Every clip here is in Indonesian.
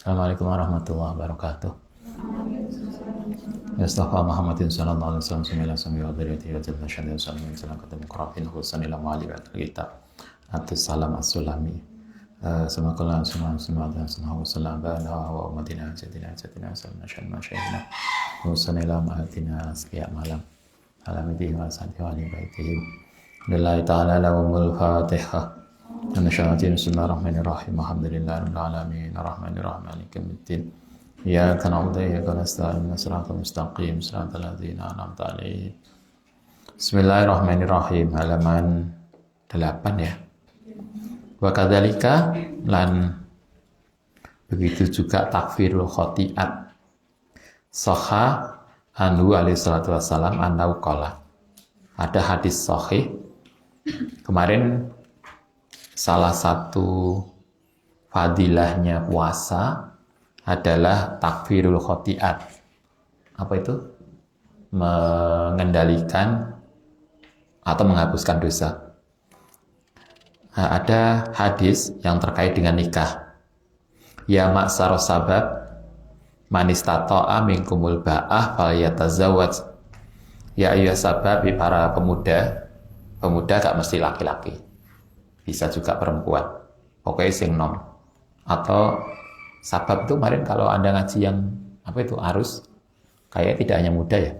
Assalamualaikum warahmatullahi wabarakatuh. Mustafa Muhammadin sallallahu alaihi wasallam sembilan sembilan wa dzurriyyatihi wa jalla syadda wa sallam salam ketemu qurafin khususan ila mali wa kita atus salam as-sulami semakallah semua dan semua salam bana wa umatina jadina salam syadna syadna khususan ila mahatina sekian malam alhamdulillah wa sallallahu alaihi baitihi lillahi ta'ala lahumul fatihah. Bismillahirrahmanirrahim. Alhamdulillahirabbil alamin. Arrahmanirrahim. Maliki yaumiddin. Iyyaka na'budu wa iyyaka nasta'in. Shiratal mustaqim. Shiratal ladzina an'amta 'alaihim. Bismillahirrahmanirrahim. Halaman 8 ya. Wa kadzalika lan begitu juga takfirul khotiat. Sahha anhu alaihi salatu wassalam annahu qala. Ada hadis sahih. Kemarin salah satu fadilahnya puasa adalah takfirul khotiat. Apa itu? Mengendalikan atau menghapuskan dosa. Nah, ada hadis yang terkait dengan nikah. Ya ma'saros sabab man istata'a minkumul ba'ah falyatazawwaj. Ya ayyuhas sabab, para pemuda gak mesti laki-laki. Bisa juga perempuan, pokoknya sing nom. Atau sabab itu kemarin kalau Anda ngaji yang apa itu arus, kayak tidak hanya muda ya,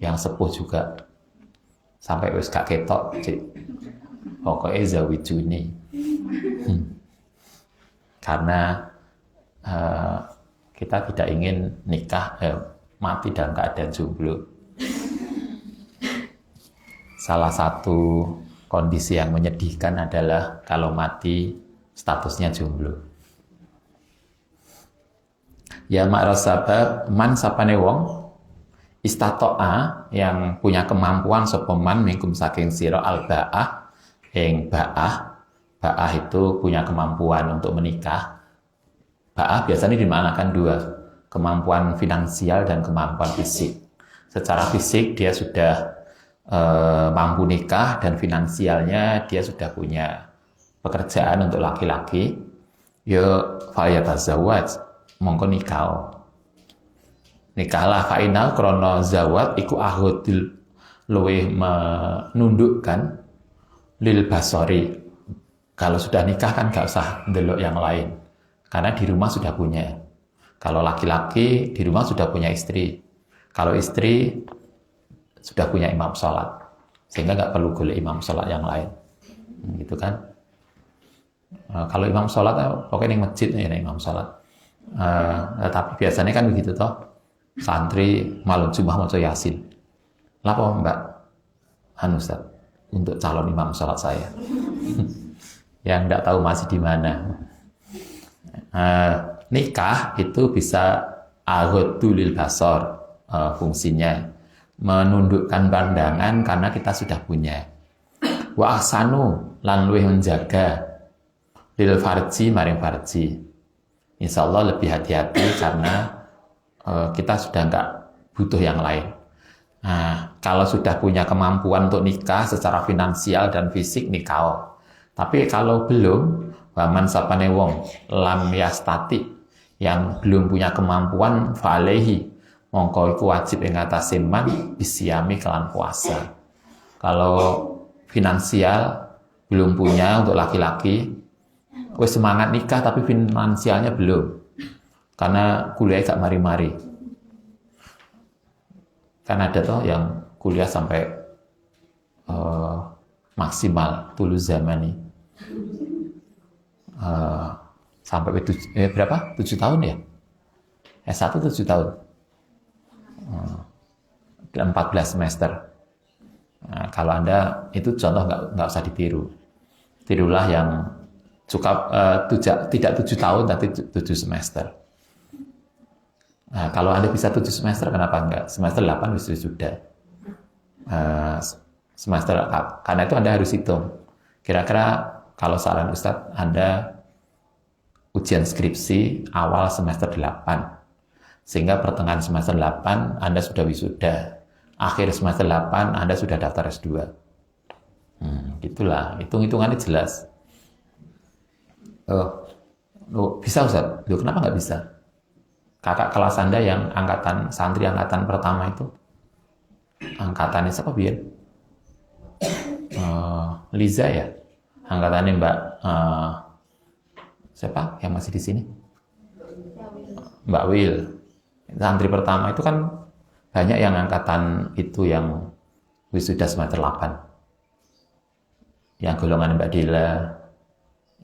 yang sepuh juga sampai wis gak ketok, cik. Pokoknya zawijuni. Karena kita tidak ingin nikah mati dalam keadaan jomblo. Salah satu kondisi yang menyedihkan adalah kalau mati statusnya jomblo. Ya ma'ras sabab man sapane wong istato'a yang punya kemampuan sapa man mingkum saking sira al ba'ah ing ba'ah. Ba'ah itu punya kemampuan untuk menikah. Ba'ah biasanya dimanakan dua, kemampuan finansial dan kemampuan fisik. Secara fisik dia sudah mampu nikah dan finansialnya dia sudah punya pekerjaan untuk laki-laki, ya falyatazawwaj, mongko nikahlah fainal krono zawat iku ahudil luwih menundukkan lil basori. Kalau sudah nikah kan gak usah ndelok yang lain karena di rumah sudah punya. Kalau laki-laki di rumah sudah punya istri, kalau istri sudah punya imam sholat, sehingga nggak perlu golek imam sholat yang lain, gitu kan? Kalau imam sholat, pokoknya di masjid ya imam sholat. Tapi biasanya kan begitu toh, santri malam Jumat maca Yasin. Lapa Mbak Ustaz untuk calon imam sholat saya, yang nggak tahu masih di mana. Nikah itu bisa aghadul basar, fungsinya menundukkan pandangan karena kita sudah punya. Wa ahsanu lan luwih menjaga lil farji maring farji. Insyaallah lebih hati-hati karena kita sudah enggak butuh yang lain. Nah, kalau sudah punya kemampuan untuk nikah secara finansial dan fisik nikah. Tapi kalau belum, waman sapane wong lam yastati yang belum punya kemampuan fa'alehi mongko iku wajib ing atase man bisyami kelan puasa. Kalau finansial belum punya untuk laki-laki, wis semangat nikah tapi finansialnya belum. Karena kuliah gak mari-mari. Kan ada toh yang kuliah sampai maksimal tulu zamani. Sampai berapa? 7 tahun ya? S1 7 tahun. 14 semester. Nah, kalau Anda itu contoh nggak usah ditiru. Tirulah yang cukup tidak 7 tahun tapi 7 semester. Nah, kalau Anda bisa 7 semester kenapa enggak? Semester 8 sudah. Semester karena itu Anda harus hitung. Kira-kira kalau saran Ustadz Anda ujian skripsi awal semester 8. Sehingga pertengahan semester 8 Anda sudah wisuda. Akhir semester 8 Anda sudah daftar S2. Gitulah, hitung-hitungannya jelas. Loh, bisa Ustaz? Loh, kenapa nggak bisa? Kakak kelas Anda yang santri angkatan pertama itu, angkatannya siapa Bian? Liza ya? Angkatannya Mbak siapa yang masih di sini? Mbak Wil. Santri pertama itu kan banyak yang angkatan itu yang wisuda semester 8. Yang golongan Mbak Dila,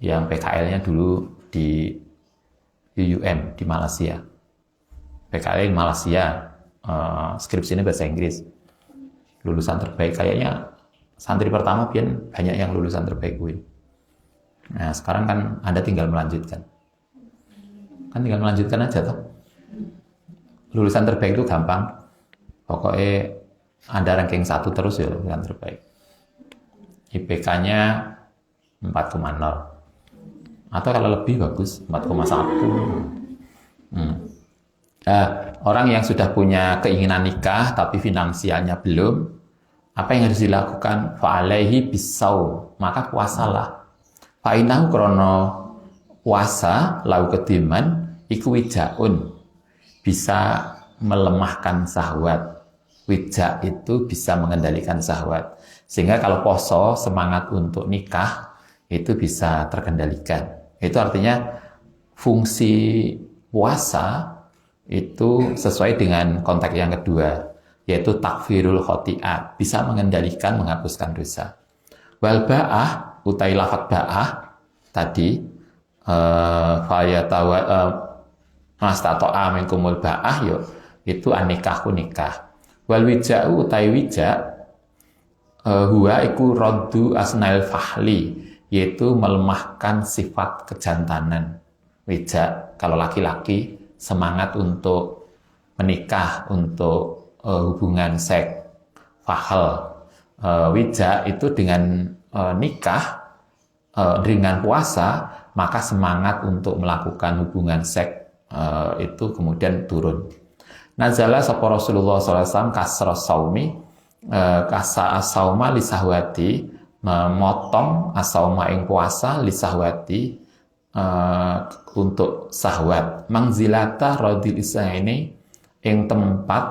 yang PKL-nya dulu di UUM di Malaysia. PKL di Malaysia, skripsinya bahasa Inggris. Lulusan terbaik kayaknya santri pertama banyak yang lulusan terbaik UIN. Nah, sekarang kan Anda tinggal melanjutkan. Kan tinggal melanjutkan aja toh. Lulusan terbaik itu gampang. Pokoknya Anda ranking 1 terus ya lulusan terbaik. IPK-nya 4,0. Atau kalau lebih bagus 4,1. Orang yang sudah punya keinginan nikah tapi finansialnya belum, apa yang harus dilakukan? Fa'alaihi bisau, maka puasalah. Fa'inahu krono puasa lau kediman iku wijaun, bisa melemahkan syahwat. Wija itu bisa mengendalikan syahwat, sehingga kalau poso semangat untuk nikah itu bisa terkendalikan. Itu artinya fungsi puasa itu sesuai dengan konteks yang kedua, yaitu takfirul khoti'at, bisa mengendalikan, menghapuskan dosa. Wal ba'ah, utai lafat ba'ah tadi, mastato'a minkumul ba'ah, itu anikahku nikah. Wal wija'u utai wija', huwa iku roddu asnail fahli, yaitu melemahkan sifat kejantanan. Wija' kalau laki-laki semangat untuk menikah, untuk hubungan seks, fahal. Wija itu dengan nikah, dengan puasa, maka semangat untuk melakukan hubungan seks itu kemudian turun. Nazala sapa Rasulullah SAW kasra saumi, kasa asauma lisahwati, memotong asauma ing puasa lisahwati, untuk sahwat. Mangzilata radil ini yang tempat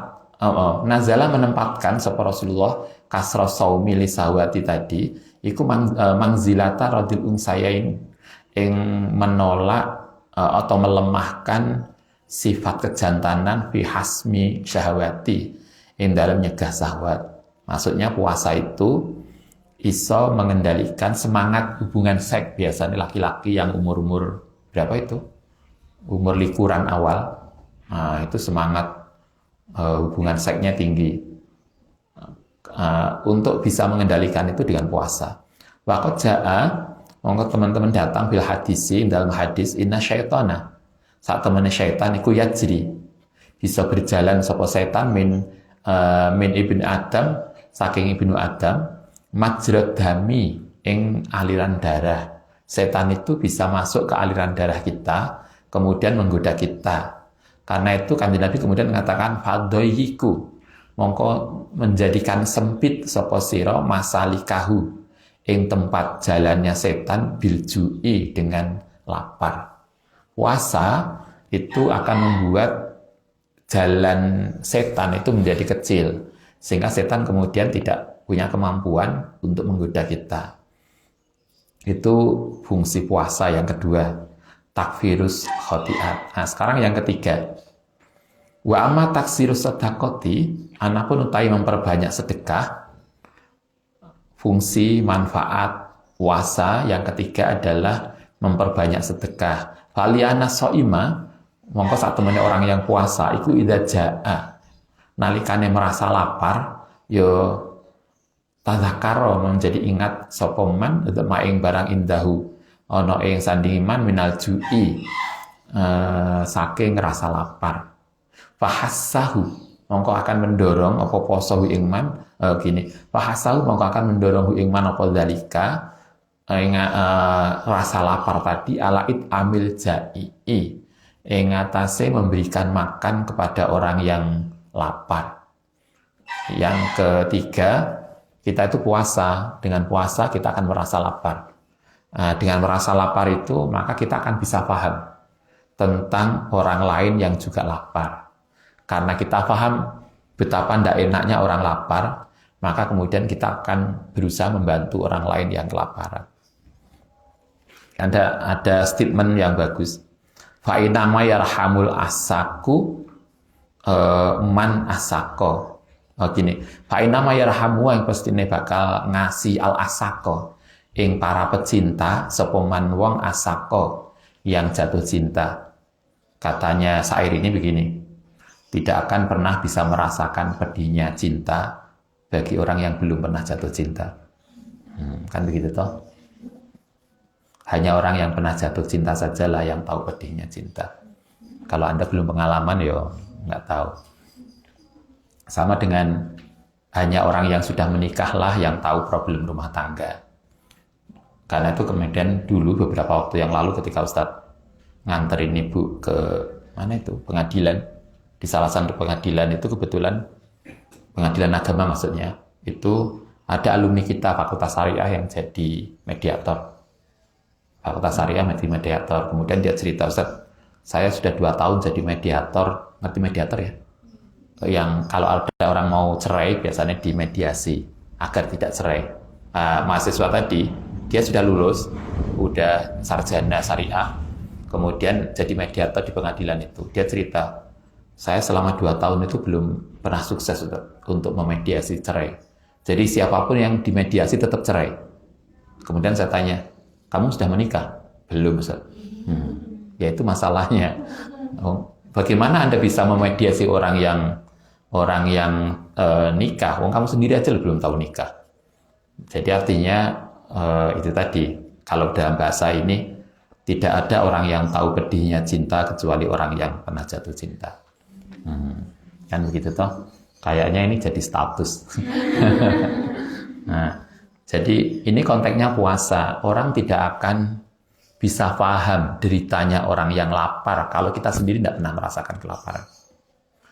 nazala menempatkan sapa Rasulullah kasra saumi li sahwati tadi iku mangzilata radil unsayain yang menolak atau melemahkan sifat kejantanan fi hasmi syahwati yang dalam nyegah syahwat. Maksudnya puasa itu iso mengendalikan semangat hubungan seks. Biasanya laki-laki yang umur-umur berapa itu? Umur likuran awal. Nah, itu semangat hubungan seksnya tinggi. Untuk bisa mengendalikan itu dengan puasa. Waqad ja'a, monggo teman-teman datang bil hadisi dalam hadis inna syaitana. Saat temannya syaitan iku yajri. Bisa berjalan sapa setan min ibn Adam, saking ibnu Adam, majrad dami ing aliran darah. Setan itu bisa masuk ke aliran darah kita, kemudian menggoda kita. Karena itu Kanjeng Nabi kemudian mengatakan fadhoihiku, mongko menjadikan sempit sapa sira masalikahu ing tempat jalannya setan biljui dengan lapar. Puasa itu akan membuat jalan setan itu menjadi kecil, sehingga setan kemudian tidak punya kemampuan untuk menggoda kita. Itu fungsi puasa yang kedua, takfirus khoti'at. Nah, sekarang yang ketiga, wa amma taksirus sedekati, anapun utai memperbanyak sedekah. Fungsi manfaat puasa yang ketiga adalah memperbanyak sedekah. Faliana so'ima, mongko saat temennya orang yang puasa iku idza jaa, nalikane merasa lapar yo tadzakaro, menjadi ingat sapa man maing barang indahu ana ing sandingiman minal ju'i, saking rasa lapar. Fahassahu, mongko akan mendorong apa poso ing man, fahassahu mongko akan mendorong ing man apa dalika rasa lapar tadi ala it amil ja'i, ing atase memberikan makan kepada orang yang lapar. Yang ketiga, kita itu puasa. Dengan puasa kita akan merasa lapar. Dengan merasa lapar itu, maka kita akan bisa paham tentang orang lain yang juga lapar. Karena kita paham betapa tidak enaknya orang lapar, maka kemudian kita akan berusaha membantu orang lain yang kelaparan. Ada statement yang bagus. Fa inama yarhamul asaku man asako. Gini, fa inama yarhamu yang pastine bakal ngasih al asako ing para pecinta sepoman wong asako yang jatuh cinta. Katanya syair ini begini, tidak akan pernah bisa merasakan pedihnya cinta bagi orang yang belum pernah jatuh cinta. Kan begitu toh? Hanya orang yang pernah jatuh cinta sajalah yang tahu pedihnya cinta. Kalau Anda belum pengalaman, ya nggak tahu. Sama dengan hanya orang yang sudah menikahlah yang tahu problem rumah tangga. Karena itu kemudian dulu beberapa waktu yang lalu ketika Ustadz nganterin ibu ke mana itu pengadilan, di salah satu pengadilan itu kebetulan pengadilan agama maksudnya, itu ada alumni kita Fakultas Syariah yang jadi mediator. Fakultas Syariah menjadi mediator. Kemudian dia cerita, Ustadz, saya sudah 2 tahun jadi mediator. Ngerti mediator ya? Yang kalau ada orang mau cerai biasanya dimediasi agar tidak cerai. Mahasiswa tadi dia sudah lulus, udah sarjana syariah, kemudian jadi mediator di pengadilan itu. Dia cerita, saya selama 2 tahun itu belum pernah sukses untuk memediasi cerai. Jadi siapapun yang dimediasi tetap cerai. Kemudian saya tanya, kamu sudah menikah? Belum, Ustaz. Ya itu masalahnya. Bagaimana Anda bisa memediasi orang yang nikah? Kamu sendiri aja belum tahu nikah. Jadi artinya itu tadi, kalau dalam bahasa ini tidak ada orang yang tahu pedihnya cinta kecuali orang yang pernah jatuh cinta. Kan begitu toh? Kayaknya ini jadi status. Nah, jadi ini konteksnya puasa. Orang tidak akan bisa paham deritanya orang yang lapar kalau kita sendiri tidak pernah merasakan kelaparan.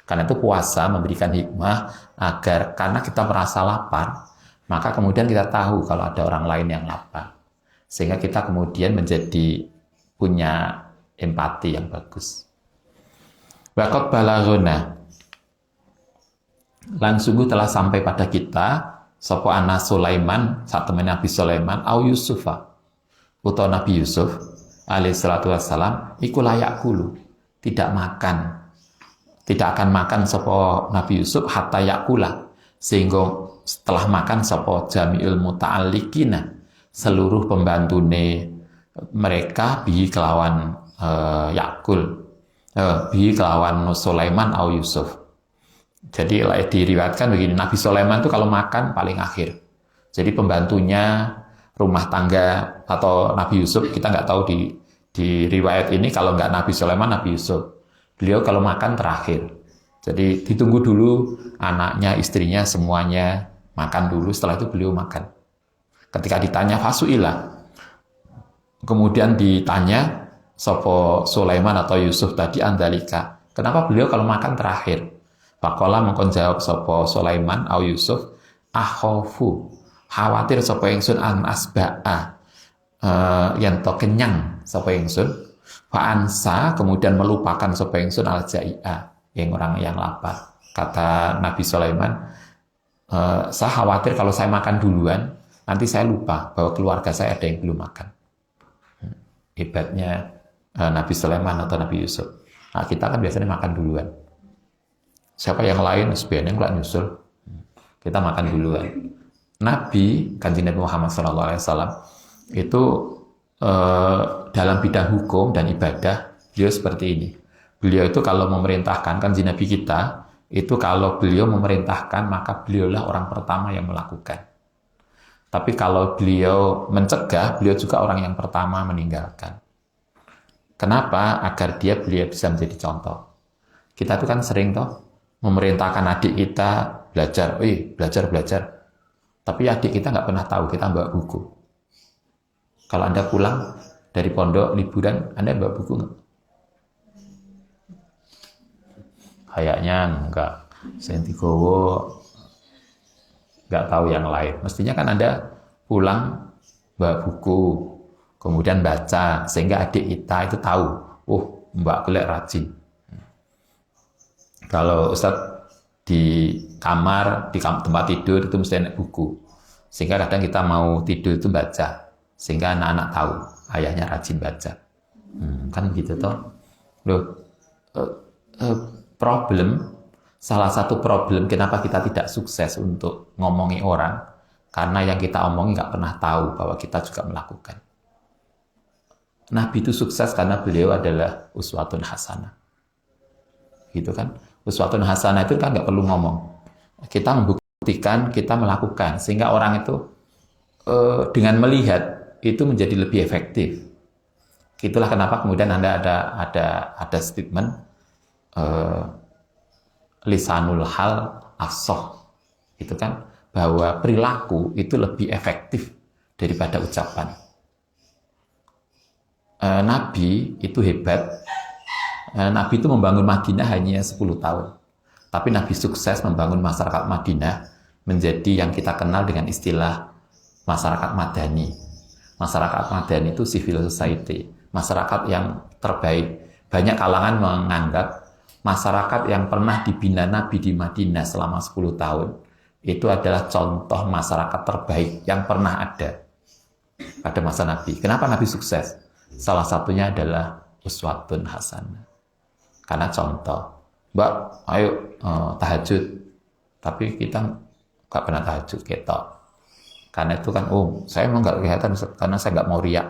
Karena itu puasa memberikan hikmah agar karena kita merasa lapar, maka kemudian kita tahu kalau ada orang lain yang lapar. Sehingga kita kemudian menjadi punya empati yang bagus. Waqad balaghuna. Lan sungguh telah sampai pada kita sapa ana Sulaiman, satemene Nabi Sulaiman au Yusufa. Utawa Nabi Yusuf alaihi salatu wassalam iku layak kulu, tidak akan makan sapa Nabi Yusuf hatta yakula, sehingga setelah makan sapa jami'ul muta'alliqina, seluruh pembantune mereka bihi kelawan yakul bihi kelawan Sulaiman au Yusuf. Jadi diriwayatkan begini, Nabi Sulaiman itu kalau makan paling akhir. Jadi pembantunya rumah tangga atau Nabi Yusuf, kita nggak tahu di riwayat ini kalau nggak Nabi Sulaiman, Nabi Yusuf. Beliau kalau makan terakhir. Jadi ditunggu dulu anaknya, istrinya, semuanya makan dulu, setelah itu beliau makan. Ketika ditanya fasu'ilah, kemudian ditanya sopo Sulaiman atau Yusuf tadi andalika, kenapa beliau kalau makan terakhir? Pakola mengkon jawab sopo Sulaiman au Yusuf, akhofu, khawatir sopo ingsun an asba'a, yang to kenyang sopo ingsun, fa'ansa, kemudian melupakan sopo ingsun al jai'a, yang orang yang lapar. Kata Nabi Sulaiman, saya khawatir kalau saya makan duluan, nanti saya lupa bahwa keluarga saya ada yang belum makan. Hebatnya Nabi Sulaiman atau Nabi Yusuf. Nah, kita kan biasanya makan duluan. Siapa yang lain sebenarnya nggak nyusul, kita makan duluan. Nabi Kanjeng Nabi Muhammad SAW itu dalam bidang hukum dan ibadah beliau seperti ini. Beliau itu kalau memerintahkan, Kanjeng Nabi kita itu kalau beliau memerintahkan maka beliaulah orang pertama yang melakukan. Tapi kalau beliau mencegah, beliau juga orang yang pertama meninggalkan. Kenapa? Agar beliau bisa menjadi contoh. Kita tuh kan sering toh memerintahkan adik kita belajar, belajar. Tapi adik kita nggak pernah tahu kita bawa buku. Kalau Anda pulang dari pondok liburan, Anda bawa buku nggak? Kayaknya enggak. Sentigowo nggak tahu yang lain. Mestinya kan Anda pulang bawa buku, kemudian baca, sehingga adik kita itu tahu, oh Mbak Golek rajin. Kalau Ustadz di kamar, di tempat tidur itu mesti ada buku, sehingga kadang kita mau tidur itu baca, sehingga anak-anak tahu ayahnya rajin baca. Kan gitu toh. Loh, salah satu problem kenapa kita tidak sukses untuk ngomongi orang, karena yang kita omongin nggak pernah tahu bahwa kita juga melakukan. Nabi itu sukses karena beliau adalah uswatun hasanah. Gitu kan? Uswatun hasanah itu kan nggak perlu ngomong. Kita membuktikan, kita melakukan, sehingga orang itu dengan melihat itu menjadi lebih efektif. Itulah kenapa kemudian Anda ada statement lisanul hal afsah. Itu kan bahwa perilaku itu lebih efektif daripada ucapan. Nabi itu hebat. Nabi itu membangun Madinah hanya 10 tahun. Tapi Nabi sukses membangun masyarakat Madinah menjadi yang kita kenal dengan istilah masyarakat madani. Masyarakat madani itu civil society, masyarakat yang terbaik. Banyak kalangan menganggap masyarakat yang pernah dibina Nabi di Madinah selama 10 tahun itu adalah contoh masyarakat terbaik yang pernah ada pada masa Nabi. Kenapa Nabi sukses? Salah satunya adalah uswatun hasanah. Karena contoh, Mbak, ayo tahajud. Tapi kita nggak pernah tahajud, ketok. Karena itu kan, saya emang nggak kelihatan karena saya nggak mau riak.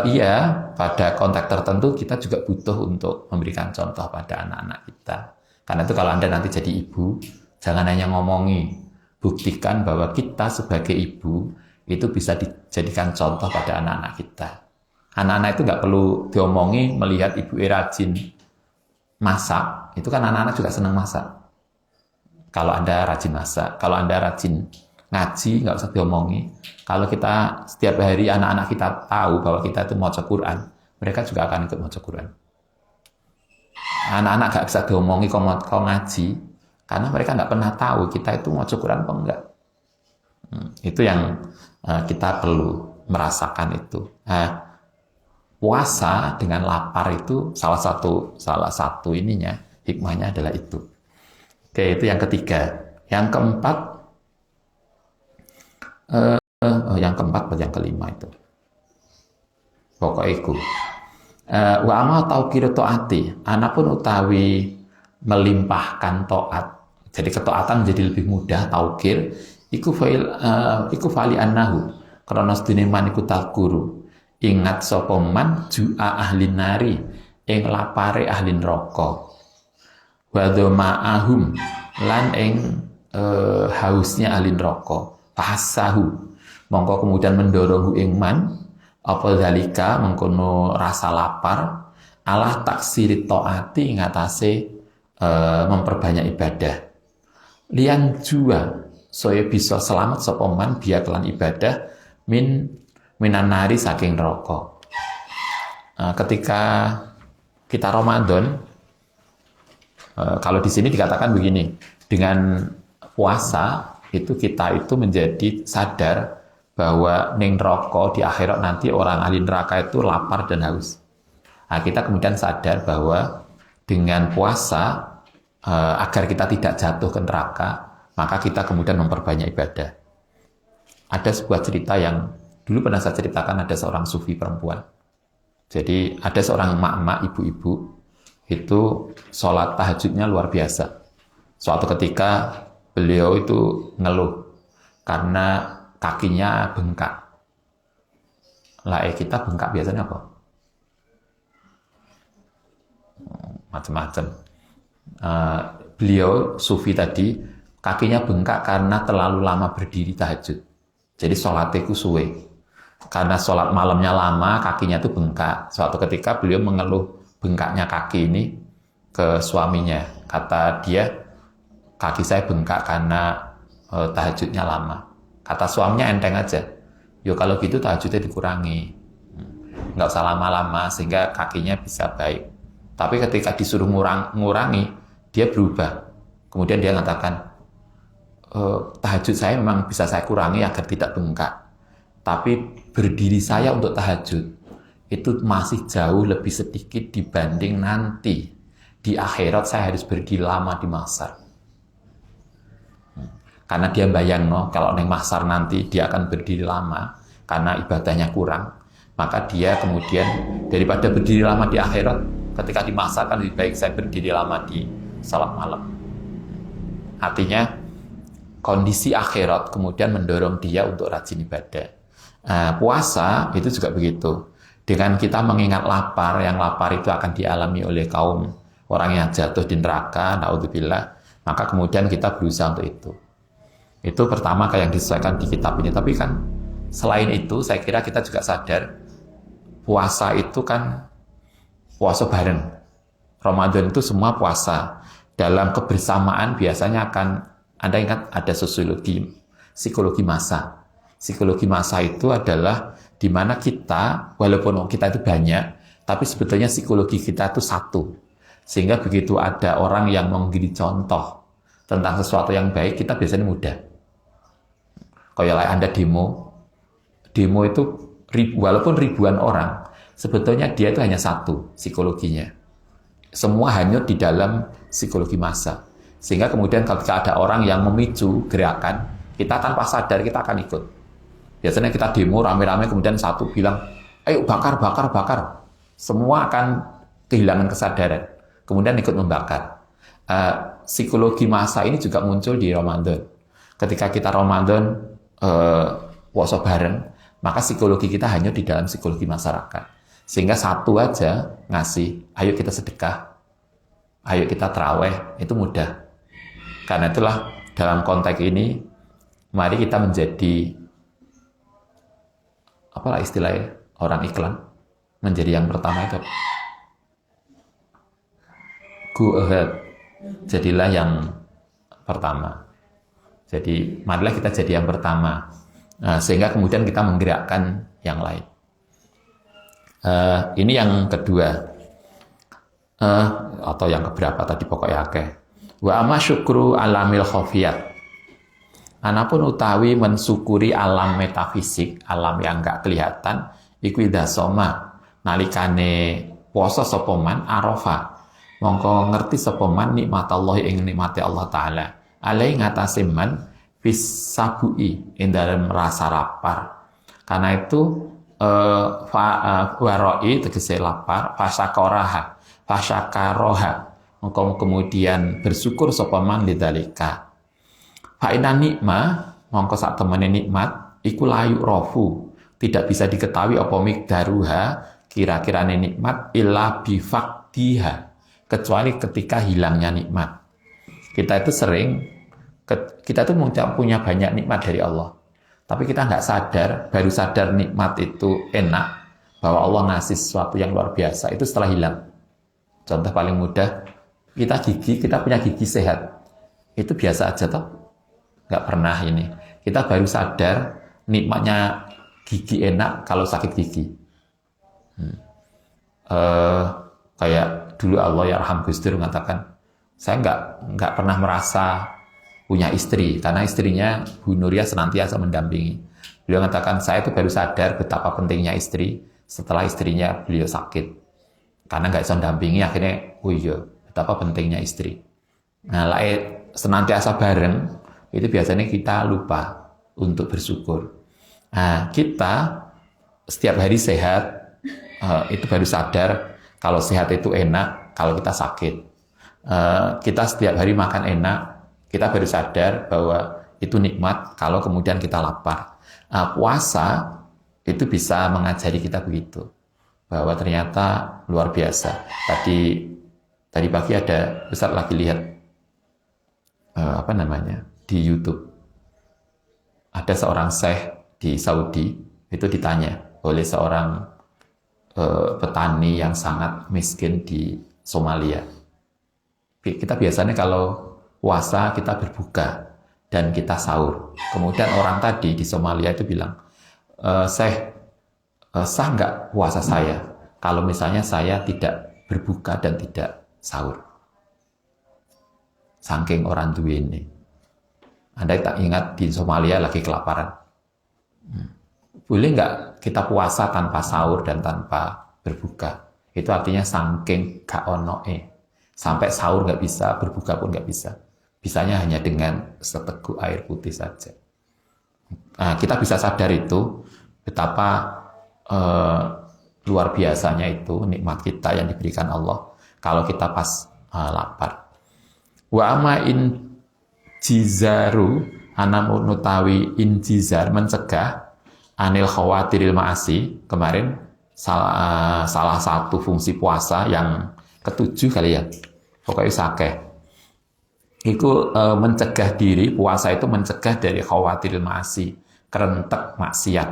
Iya, pada konteks tertentu kita juga butuh untuk memberikan contoh pada anak-anak kita. Karena itu kalau Anda nanti jadi ibu, jangan hanya ngomongi. Buktikan bahwa kita sebagai ibu itu bisa dijadikan contoh pada anak-anak kita. Anak-anak itu nggak perlu diomongi, melihat ibu rajin masak, itu kan anak-anak juga senang masak. Kalau Anda rajin masak, kalau Anda rajin ngaji, nggak usah diomongi. Kalau kita setiap hari anak-anak kita tahu bahwa kita itu maca Quran, mereka juga akan ikut maca Quran. Anak-anak nggak bisa diomongi kau ngaji, karena mereka nggak pernah tahu kita itu maca Quran apa enggak. Itu yang kita perlu merasakan itu. Puasa dengan lapar itu salah satu ininya, hikmahnya adalah itu. Oke, itu yang ketiga. Yang keempat, yang kelima itu. Pokoknya itu. Wa amal tauqir taati, anapun utawi melimpahkan taat. Jadi ketaatan menjadi lebih mudah, tauqir iku fali annahu karena sedene man iku takuru. Ingat sapa man ju'a ahlin nari ing lapare ahli neraka. Wa ma'ahum lan ing hausnya ahli neraka. Fahasahu mongko kemudian mendorong ing man apa zalika mengkono rasa lapar Allah taksiri taati ing atase memperbanyak ibadah. Lian jua saya bisa selamat sapa man biya kelan ibadah minanari saking neraka. Ketika kita Ramadan, kalau di sini dikatakan begini, dengan puasa itu kita itu menjadi sadar bahwa ning neraka di akhirat nanti orang ahli neraka itu lapar dan haus. Kita kemudian sadar bahwa dengan puasa agar kita tidak jatuh ke neraka, maka kita kemudian memperbanyak ibadah. Ada sebuah cerita yang dulu pernah saya ceritakan, ada seorang sufi perempuan. Jadi ada seorang emak-emak, ibu-ibu, itu sholat tahajudnya luar biasa. Suatu ketika beliau itu ngeluh karena kakinya bengkak. Kita bengkak biasanya apa? Macam-macam. Beliau sufi tadi kakinya bengkak karena terlalu lama berdiri tahajud. Jadi sholatnya itu suwe. Karena sholat malamnya lama, kakinya itu bengkak. Suatu ketika beliau mengeluh bengkaknya kaki ini ke suaminya. Kata dia, kaki saya bengkak karena tahajudnya lama. Kata suaminya enteng aja. Yo kalau gitu tahajudnya dikurangi. Nggak usah lama-lama sehingga kakinya bisa baik. Tapi ketika disuruh ngurangi, dia berubah. Kemudian dia mengatakan, tahajud saya memang bisa saya kurangi agar tidak bengkak. tapi berdiri saya untuk tahajud itu masih jauh lebih sedikit dibanding nanti di akhirat saya harus berdiri lama di mahsyar. Karena dia bayang kalau neng mahsyar nanti dia akan berdiri lama karena ibadahnya kurang, maka dia kemudian daripada berdiri lama di akhirat, ketika di mahsyar kan lebih baik saya berdiri lama di salat malam. Artinya kondisi akhirat kemudian mendorong dia untuk rajin ibadah. Puasa itu juga begitu. Dengan kita mengingat lapar, yang lapar itu akan dialami oleh kaum orang yang jatuh di neraka, naudzubillah, maka kemudian kita berusaha untuk itu. Itu pertama kayak yang disesuaikan di kitab ini. Tapi kan selain itu saya kira kita juga sadar puasa itu kan puasa bareng. Ramadan itu semua puasa. Dalam kebersamaan biasanya akan, Anda ingat ada psikologi massa. Psikologi massa itu adalah di mana kita, walaupun kita itu banyak, tapi sebetulnya psikologi kita itu satu. Sehingga begitu ada orang yang memberi contoh tentang sesuatu yang baik, kita biasanya mudah. Kayak Anda demo itu walaupun ribuan orang, sebetulnya dia itu hanya satu psikologinya. Semua hanyut di dalam psikologi massa. Sehingga kemudian ketika ada orang yang memicu gerakan, kita tanpa sadar kita akan ikut. Biasanya kita demo rame-rame, kemudian satu bilang, ayo bakar. Semua akan kehilangan kesadaran, kemudian ikut membakar. Psikologi massa ini juga muncul di Ramadan. Ketika kita Ramadan puasa bareng, maka psikologi kita hanya di dalam psikologi masyarakat. Sehingga satu aja ngasih, ayo kita sedekah, ayo kita taraweh, itu mudah. Karena itulah dalam konteks ini, mari kita menjadi, apalah istilahnya, orang iklan, menjadi yang pertama itu. Go ahead, jadilah yang pertama. Jadi marilah kita jadi yang pertama, sehingga kemudian kita menggerakkan yang lain. Ini yang kedua, atau yang keberapa tadi, pokoknya akeh. Wa amma syukru alamil khafiyat. Anapun utawi mensyukuri alam metafisik, alam yang enggak kelihatan, iku idasoma nalikane poso sapa man arafa. Mongko ngerti sapa man nikmatallahi ing nikmate Allah taala. Alai ngatasi man fisabui ing dalam rasa lapar. Karena itu waroi tegese lapar, fasyakaroha. Mongko kemudian bersyukur sapa man lidzalika. Fa inna nikmah mongko sak temene nikmat iku layu rofu, tidak bisa diketahui apa mikdaruha kira-kirane nikmat illa bifaqdiha, kecuali ketika hilangnya nikmat. Kita itu punya banyak nikmat dari Allah, tapi kita nggak sadar, baru sadar nikmat itu enak, bahwa Allah ngasih sesuatu yang luar biasa itu setelah hilang. Contoh paling mudah, kita punya gigi sehat, itu biasa aja toh, nggak pernah ini. Kita baru sadar nikmatnya gigi enak kalau sakit gigi. Kayak dulu Allah yarham Gus Dur mengatakan, saya nggak pernah merasa punya istri karena istrinya Bu Nuria senantiasa mendampingi. Beliau mengatakan, saya itu baru sadar betapa pentingnya istri setelah istrinya beliau sakit, karena nggak bisa mendampingi, akhirnya oh iya betapa pentingnya istri. Nah, senantiasa bareng itu biasanya kita lupa untuk bersyukur. Nah, kita setiap hari sehat, itu baru sadar kalau sehat itu enak kalau kita sakit. Kita setiap hari makan enak, kita baru sadar bahwa itu nikmat kalau kemudian kita lapar. Puasa itu bisa mengajari kita begitu, bahwa ternyata luar biasa. Tadi pagi ada Ustaz lagi lihat di YouTube, ada seorang syekh di Saudi itu ditanya oleh seorang petani yang sangat miskin di Somalia. Kita biasanya kalau puasa kita berbuka dan kita sahur. Kemudian orang tadi di Somalia itu bilang, Syekh, sah nggak puasa saya kalau misalnya saya tidak berbuka dan tidak sahur? Saking orang tua ini. Anda tak ingat di Somalia lagi kelaparan. boleh nggak kita puasa tanpa sahur dan tanpa berbuka? Itu artinya saking gak onoe. Sampai sahur nggak bisa, berbuka pun nggak bisa. Bisanya hanya dengan seteguk air putih saja. Nah, kita bisa sadar itu betapa luar biasanya itu nikmat kita yang diberikan Allah kalau kita pas lapar. Wa ama in jizaru anam nutawi injizar mencegah anil khawatiril ma'asi. Kemarin salah satu fungsi puasa yang ketujuh kali ya, pokoknya sakeh itu mencegah diri. Puasa itu mencegah dari khawatiril ma'asi, kerentek maksiat,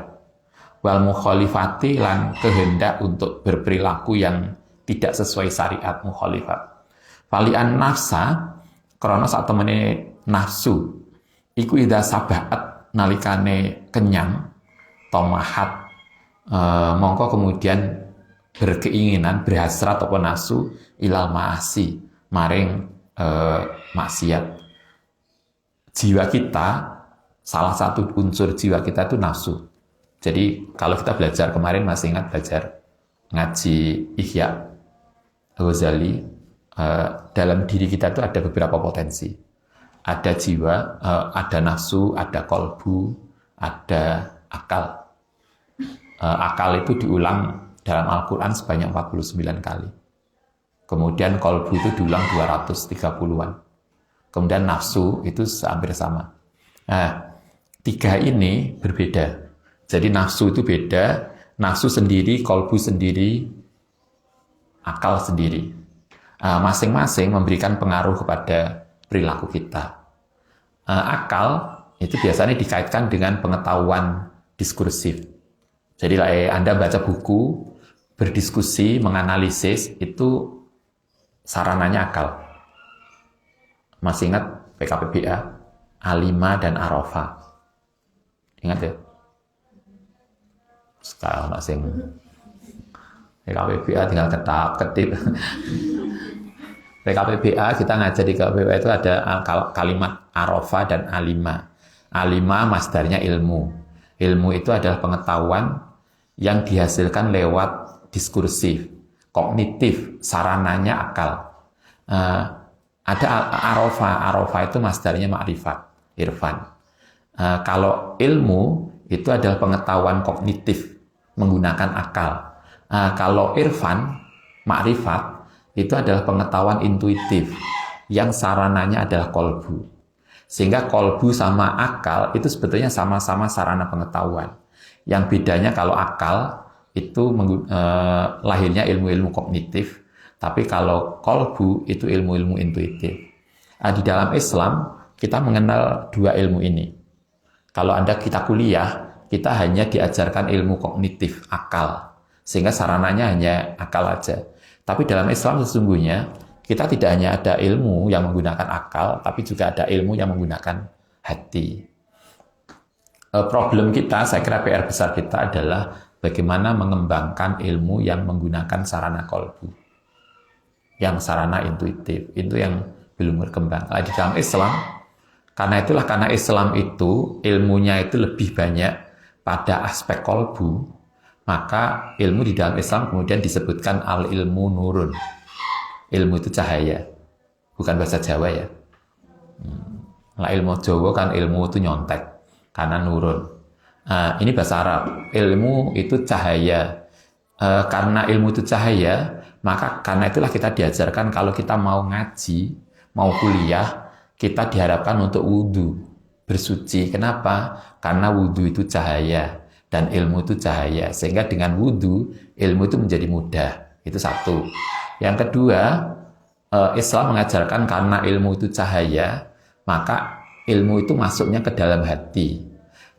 wal mukhalifati lan kehendak untuk berperilaku yang tidak sesuai syariat mukhalifat. Falian nafsa krana sak temene nafsu iku ida sabaat nalikane kenyang tomahat mongko kemudian berkeinginan berhasrat atau nafsu ilal ma'asi maring maksiat. Jiwa kita, salah satu unsur jiwa kita itu nafsu. Jadi kalau kita belajar kemarin, masih ingat belajar ngaji Ihya Ghazali, dalam diri kita itu ada beberapa potensi. Ada jiwa, ada nafsu, ada kolbu, ada akal. Akal itu diulang dalam Al-Quran sebanyak 49 kali. Kemudian kolbu itu diulang 230-an. Kemudian nafsu itu hampir sama. Nah, tiga ini berbeda. Jadi nafsu itu beda, nafsu sendiri, kolbu sendiri, akal sendiri. Masing-masing memberikan pengaruh kepada perilaku kita. Akal itu biasanya dikaitkan dengan pengetahuan diskursif. Jadi Anda baca buku, berdiskusi, menganalisis, itu sarananya akal. Masih ingat PKPBA, A5 dan Arafah? Ingat ya? Sekarang masih PKPBA tinggal ketip. PKPBA kita ngajar di PKPBA itu ada kalimat Arafah dan A5. A5 masdarnya ilmu. Ilmu itu adalah pengetahuan yang dihasilkan lewat diskursif, kognitif, sarananya akal. Ada Arafah itu masdarnya ma'rifat, irfan. Kalau ilmu itu adalah pengetahuan kognitif menggunakan akal. Kalau irfan, ma'rifat, itu adalah pengetahuan intuitif yang sarananya adalah kolbu. Sehingga kolbu sama akal itu sebetulnya sama-sama sarana pengetahuan. Yang bedanya kalau akal itu lahirnya ilmu-ilmu kognitif, tapi kalau kolbu itu ilmu-ilmu intuitif. Di dalam Islam kita mengenal dua ilmu ini. Kalau kita kuliah, kita hanya diajarkan ilmu kognitif, akal, sehingga sarananya hanya akal aja. Tapi dalam Islam sesungguhnya kita tidak hanya ada ilmu yang menggunakan akal, tapi juga ada ilmu yang menggunakan hati. Problem kita, saya kira PR besar kita adalah bagaimana mengembangkan ilmu yang menggunakan sarana kolbu, yang sarana intuitif, itu yang belum berkembang. Di dalam Islam, karena Islam itu ilmunya itu lebih banyak pada aspek kolbu, maka ilmu di dalam Islam kemudian disebutkan al-ilmu nurun. Ilmu itu cahaya, bukan bahasa Jawa ya. Ilmu Jawa kan ilmu itu nyontek, karena nurun. Ini bahasa Arab. Ilmu itu cahaya. Karena ilmu itu cahaya, maka karena itulah kita diajarkan kalau kita mau ngaji, mau kuliah, kita diharapkan untuk wudhu, bersuci. Kenapa? Karena wudhu itu cahaya dan ilmu itu cahaya. Sehingga dengan wudhu, ilmu itu menjadi mudah. Itu satu. Yang kedua, Islam mengajarkan karena ilmu itu cahaya, maka ilmu itu masuknya ke dalam hati.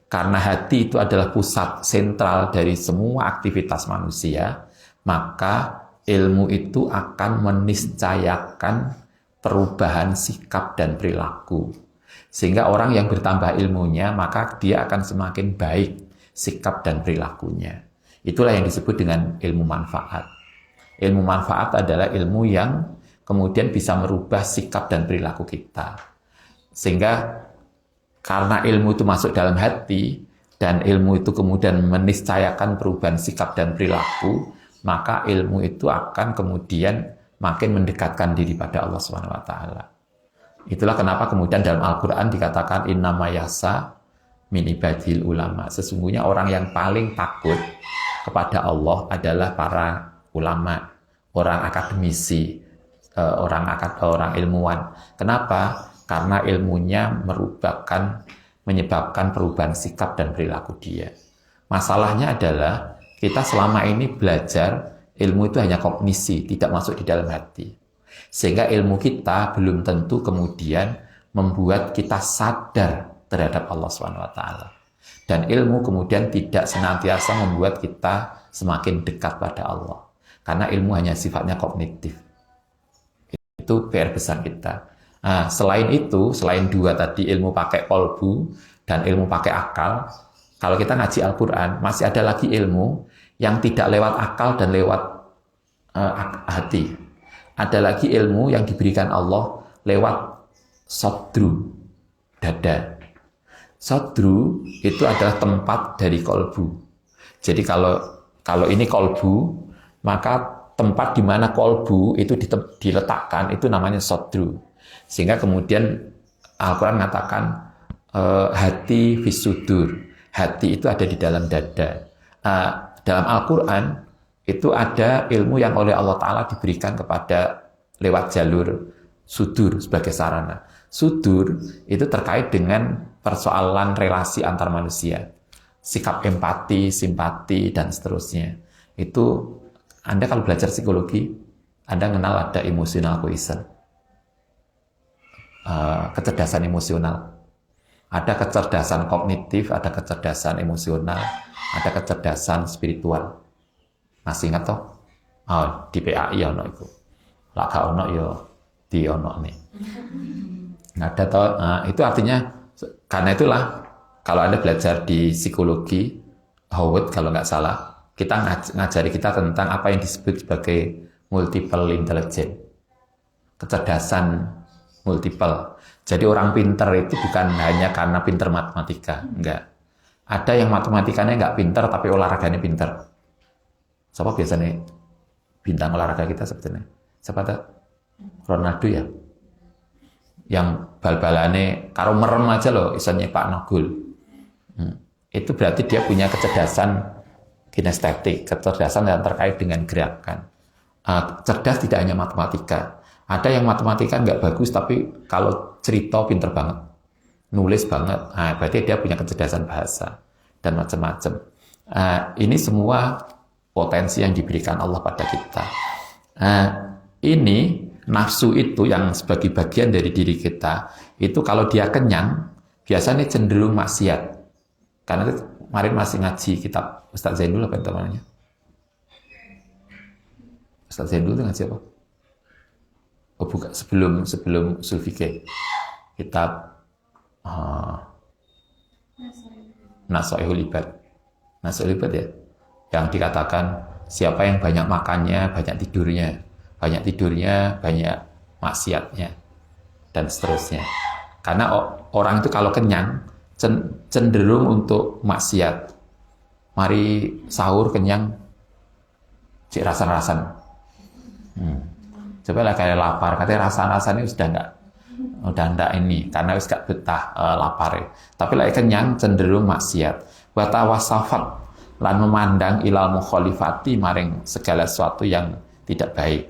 Karena hati itu adalah pusat sentral dari semua aktivitas manusia, maka ilmu itu akan meniscayakan perubahan sikap dan perilaku. Sehingga orang yang bertambah ilmunya, maka dia akan semakin baik sikap dan perilakunya. Itulah yang disebut dengan ilmu manfaat. Ilmu manfaat adalah ilmu yang kemudian bisa merubah sikap dan perilaku kita. Sehingga karena ilmu itu masuk dalam hati, dan ilmu itu kemudian meniscayakan perubahan sikap dan perilaku, maka ilmu itu akan kemudian makin mendekatkan diri pada Allah Subhanahu wa taala. Itulah kenapa kemudian dalam Al-Qur'an dikatakan innama yasa min ibadil ulama. Sesungguhnya orang yang paling takut kepada Allah adalah para ulama, orang akademisi, orang ilmuwan. Kenapa? Karena ilmunya menyebabkan perubahan sikap dan perilaku dia. Masalahnya adalah kita selama ini belajar ilmu itu hanya kognisi, tidak masuk di dalam hati. Sehingga ilmu kita belum tentu kemudian membuat kita sadar terhadap Allah SWT. Dan ilmu kemudian tidak senantiasa membuat kita semakin dekat pada Allah. Karena ilmu hanya sifatnya kognitif. Itu PR besar kita. Nah, selain itu, selain dua tadi, ilmu pakai kolbu dan ilmu pakai akal, kalau kita ngaji Al-Quran, masih ada lagi ilmu yang tidak lewat akal dan lewat hati. Ada lagi ilmu yang diberikan Allah lewat sodru, dada. Sodru itu adalah tempat dari kolbu. Jadi kalau ini kolbu, maka tempat di mana kolbu itu diletakkan itu namanya sodru. Sehingga kemudian Al-Quran mengatakan hati fisudur. Hati itu ada di dalam dada. Dalam Al-Quran itu ada ilmu yang oleh Allah Ta'ala diberikan kepada lewat jalur sudur sebagai sarana. Sudur itu terkait dengan persoalan relasi antar manusia. Sikap empati, simpati, dan seterusnya. Itu Anda kalau belajar psikologi, Anda kenal ada emotional quotient. Kecerdasan emosional. Ada kecerdasan kognitif, ada kecerdasan emosional, ada kecerdasan spiritual. Masih ingat toh? Di PAI ono itu. Lah gak ono ya di ono nih. Ada toh, itu artinya karena itulah kalau Anda belajar di psikologi Howard kalau nggak salah, kita ngajari kita tentang apa yang disebut sebagai multiple intelligence. Kecerdasan multiple. Jadi orang pinter itu bukan hanya karena pinter matematika, enggak. Ada yang matematikanya enggak pinter tapi olahraganya pinter. Siapa biasanya bintang olahraga kita sebetulnya? Siapa tahu? Ronaldo ya. Yang bal-balane karo merem aja loh, iso nyepak nogul. Itu berarti dia punya kecerdasan kinestetik, kecerdasan yang terkait dengan gerakan. Cerdas tidak hanya matematika. Ada yang matematika nggak bagus, tapi kalau cerita pinter banget, nulis banget. Berarti dia punya kecerdasan bahasa dan macam-macam. Ini semua potensi yang diberikan Allah pada kita. Ini nafsu itu yang sebagai bagian dari diri kita, itu kalau dia kenyang, biasanya cenderung maksiat. Karena kemarin masih ngaji kitab Ustaz Zainul apa itu namanya? Ustaz Zainul itu ngaji apa? Oh bukan, sebelum Sulfikih, kitab Nasoihul Ibad ya, yang dikatakan siapa yang banyak makannya, banyak tidurnya, banyak maksiatnya, dan seterusnya. Karena orang itu kalau kenyang cenderung untuk maksiat. Mari sahur kenyang, cik rasan-rasan. Coba lah kayak lapar, katanya rasa-rasanya udah enggak ini, karena wis gak betah lapar. Tapi lagi kenyang cenderung maksiat. Wa tawasafat lan memandang ilal mukhalifati maring segala sesuatu yang tidak baik.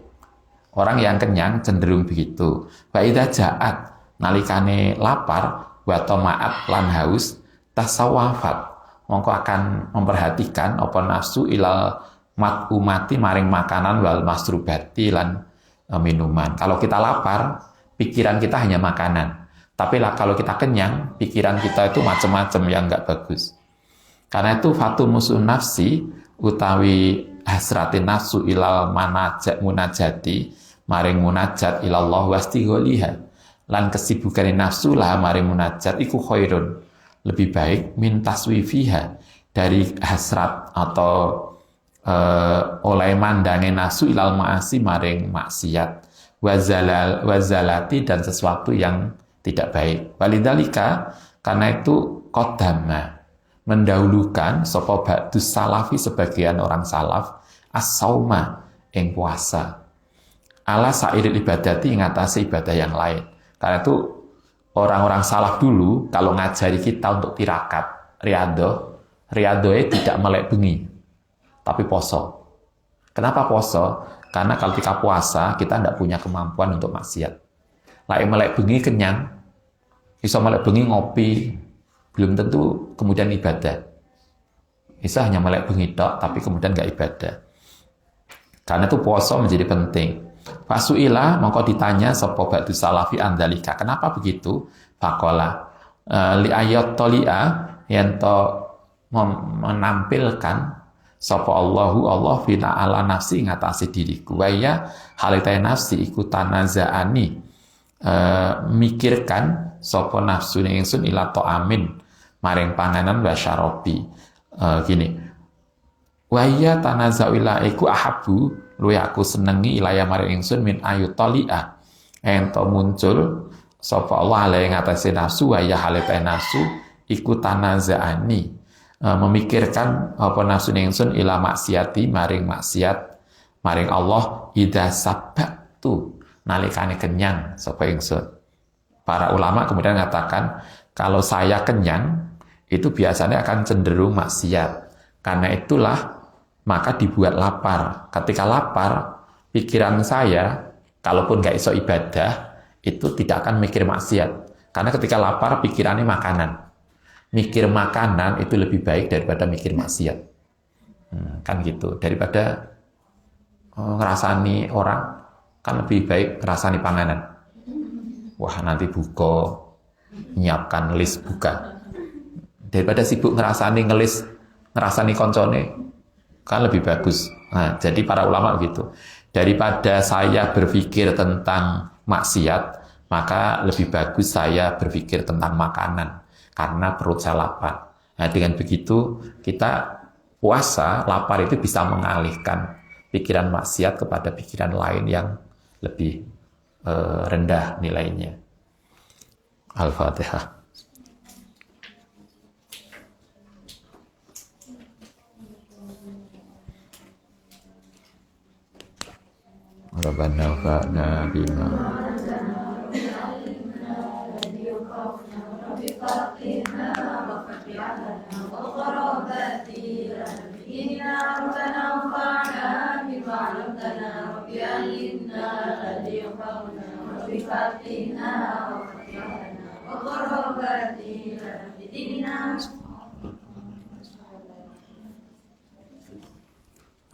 Orang yang kenyang cenderung begitu. Wa idza ja'at nalikane lapar wa tama'at lan haus tasawafat mongko akan memperhatikan apa nafsu ilal umati maring makanan wal masrubati lan minuman. Kalau kita lapar, pikiran kita hanya makanan. Tapi lah kalau kita kenyang, pikiran kita itu macam-macam yang nggak bagus. Karena itu fatu musuh nafsi utawi hasratin nafsu ilal munajati maring munajat ilallah wastigholiha lan kesibukan nafsu lah maring munajat iku khairun lebih baik min taswifiha dari hasrat atau oleh mandange nafsu ilal ma'asi maring maksiat wazalati dan sesuatu yang tidak baik. Walidhalika karena itu qadama mendahulukan sapa ba'dus salafi sebagian orang salaf as-sauma ing puasa ala sairil ibadati ngatasi ibadah yang lain. Karena itu orang-orang salaf dulu kalau ngajari kita untuk tirakat riadoe tidak melek bengi tapi poso. Kenapa poso? Karena kalau kita puasa kita tidak punya kemampuan untuk maksiat. Lain melek bengi kenyang, iso melek bengi ngopi, belum tentu kemudian ibadah. Bisa hanya melek bengi tok, tapi kemudian nggak ibadah. Karena itu puasa menjadi penting. Fasu'ilah, mongko ditanya sapa ba'du salafi andalika. Kenapa begitu? Faqala li ayat tolia yang menampilkan sapa Allah fina ala nafsi ngatasi diriku. Waya halitai nafsi iku tanazaani mikirkan sapa nafsu ingsun ila ta'amin maring panganan wa syarabi. Gini. Waya tanazawila iku ahabu luwih aku senengi ilaya maring ingsun min ayu talia ento muncul sapa Allah alai ngatasi nafsu waya halita nafsu iku tanazaani memikirkan apa nafsu ingsun ila maksiati maring maksiat maring Allah idza sabatu nalikane kenyang sapa ingsun. Para ulama kemudian mengatakan kalau saya kenyang itu biasanya akan cenderung maksiat. Karena itulah maka dibuat lapar. Ketika lapar, pikiran saya, kalaupun nggak iso ibadah, itu tidak akan mikir maksiat. Karena ketika lapar, pikirannya makanan. Mikir makanan itu lebih baik daripada mikir maksiat. Kan gitu. Daripada ngerasani orang, kan lebih baik ngerasani panganan. Wah, nanti buka, nyiapkan list buka. Daripada sibuk ngerasani koncone, kan lebih bagus. Nah, jadi para ulama begitu. Daripada saya berpikir tentang maksiat, maka lebih bagus saya berpikir tentang makanan, karena perut saya lapar. Nah, dengan begitu, kita puasa, lapar itu bisa mengalihkan pikiran maksiat kepada pikiran lain yang lebih rendah nilainya. Al-Fatihah. Rabbana fa'na bima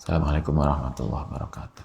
Assalamualaikum warahmatullahi wabarakatuh.